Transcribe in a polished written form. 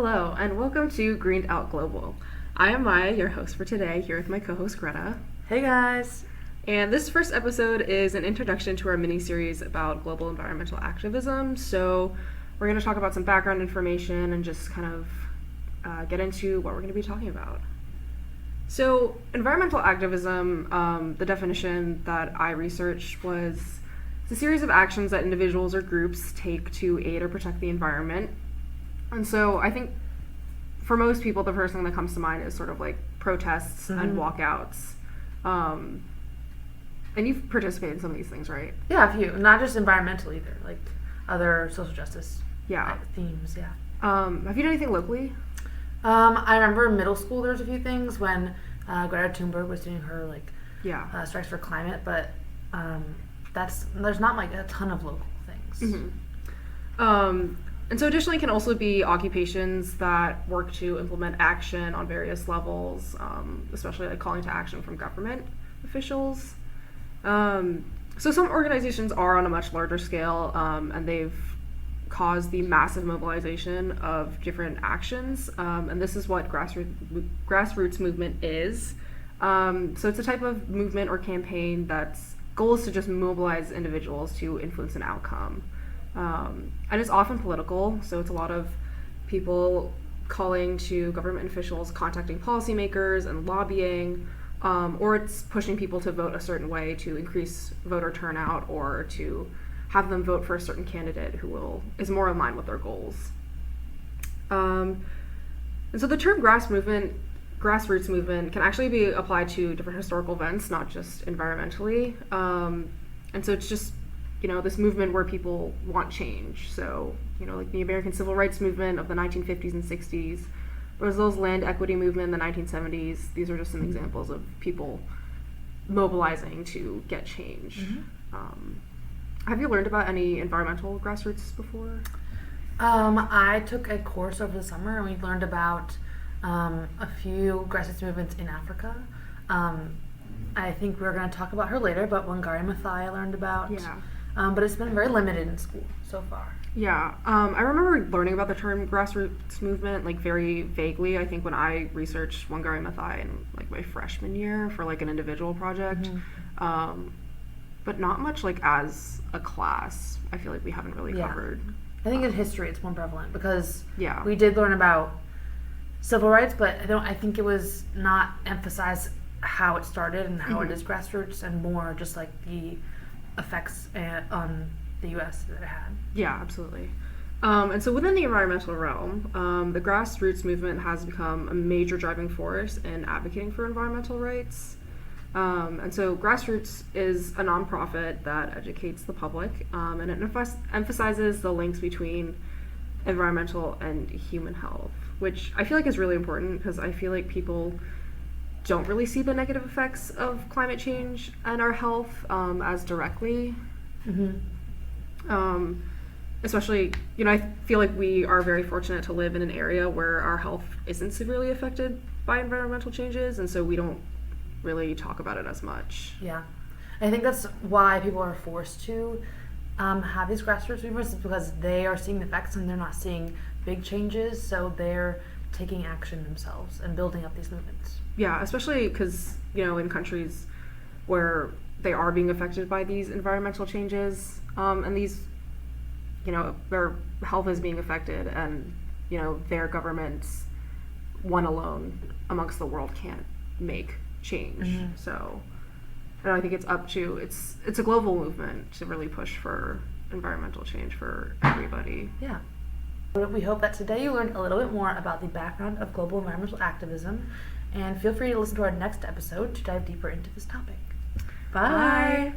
Hello, and welcome to Greened Out Global. I am Maya, your host for today, here with my co-host Greta. Hey guys! And this first episode is an introduction to our mini-series about global environmental activism. So we're going to talk about some background information and just kind of get into what we're going to be talking about. So environmental activism, the definition that I researched was it's a series of actions that individuals or groups take to aid or protect the environment. And so I think for most people, the first thing that comes to mind is sort of like protests and walkouts. And you've participated in some of these things, right? Yeah, a few. Not just environmental either, like other social justice themes, yeah. Have you done anything locally? I remember in middle school there was a few things when Greta Thunberg was doing her strikes for climate, but there's not like a ton of local things. Mm-hmm. And so additionally can also be occupations that work to implement action on various levels, especially like calling to action from government officials. So some organizations are on a much larger scale, and they've caused the massive mobilization of different actions, and this is what grassroots movement is. So it's a type of movement or campaign that's goal is to just mobilize individuals to influence an outcome. And it's often political, so it's a lot of people calling to government officials, contacting policymakers and lobbying, or it's pushing people to vote a certain way to increase voter turnout or to have them vote for a certain candidate who is more in line with their goals. And so the term grassroots movement can actually be applied to different historical events, not just environmentally. And so it's just this movement where people want change. So, like the American Civil Rights Movement of the 1950s and 60s, Brazil's land equity movement in the 1970s. These are just some examples of people mobilizing to get change. Mm-hmm. Have you learned about any environmental grassroots before? I took a course over the summer and we learned about a few grassroots movements in Africa. I think we're going to talk about her later, but Wangari Maathai I learned about. Yeah. But it's been very limited in school so far. Yeah, I remember learning about the term grassroots movement like very vaguely. I think when I researched Wangari Maathai in like my freshman year for like an individual project, but not much like as a class. I feel like we haven't really covered. I think in history it's more prevalent because we did learn about civil rights, but I think it was not emphasized how it started and how it is grassroots, and more just like the effects on the U.S. that it had. Yeah, absolutely. And so within the environmental realm, the grassroots movement has become a major driving force in advocating for environmental rights. And so grassroots is a nonprofit that educates the public, and it emphasizes the links between environmental and human health, which I feel like is really important because I feel like people don't really see the negative effects of climate change and our health as directly. Especially, I feel like we are very fortunate to live in an area where our health isn't severely affected by environmental changes, and so we don't really talk about it as much. Yeah. I think that's why people are forced to have these grassroots movements, because they are seeing the effects and they're not seeing big changes, so they're taking action themselves and building up these movements. Yeah, especially because, in countries where they are being affected by these environmental changes, and these, where health is being affected and, their governments, one alone amongst the world, can't make change. So I think it's it's a global movement to really push for environmental change for everybody. Yeah. We hope that today you learned a little bit more about the background of global environmental activism, and feel free to listen to our next episode to dive deeper into this topic. Bye!